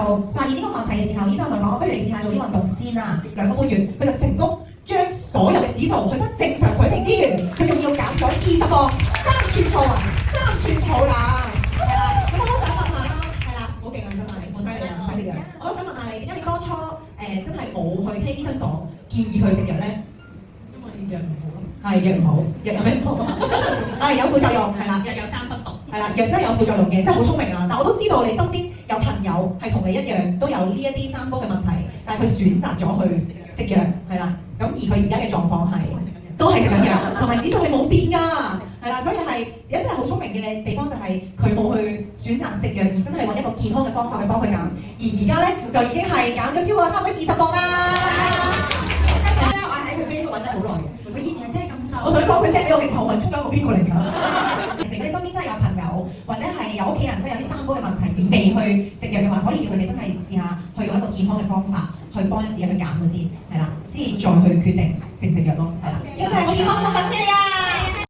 就發現呢個問題嘅時候，醫生同佢講：不如你試下做啲運動先啦，2個半月，佢就成功將所有嘅指數去翻正常水平之餘，佢仲要減咗20磅，3寸肚啊，3寸肚腩，係啦。咁我都想問下啦，係啦，好勁啊，真係好犀利啊，睇食藥。我都想問下你，點解你當初真係冇去聽醫生講建議佢食藥咧？因為藥唔好。係藥唔好，藥有咩唔好？係有副作用，係啦。藥有3不毒。係啦，藥真係有副作用嘅，真係好聰明啊！但我都知道你身邊有朋友係同你一樣都有呢一啲三高嘅問題，但係佢選擇咗去食藥，係啦。咁而佢而家嘅狀況係都係食緊藥，同埋指數係冇變㗎，係啦。所以係真係好聰明嘅地方就係佢冇去選擇食藥，而真係揾一個健康嘅方法去幫佢減。而而家咧就已經係減咗超過差唔多20磅啦。我喺佢 Facebook 揾咗好耐嘅，佢以前係真係咁瘦。我想講佢 send 俾我嘅時候，我問中間個邊個嚟㗎？如果你身邊真係有朋友，或者係有屋企人真係有啲三高嘅問題而未去食藥嘅話，可以叫佢哋真係試下去用一個健康嘅方法去幫自己去減咗先，係啦，先再去決定食唔食藥咯，係啦。呢個就係我健康嘅品俾你啊！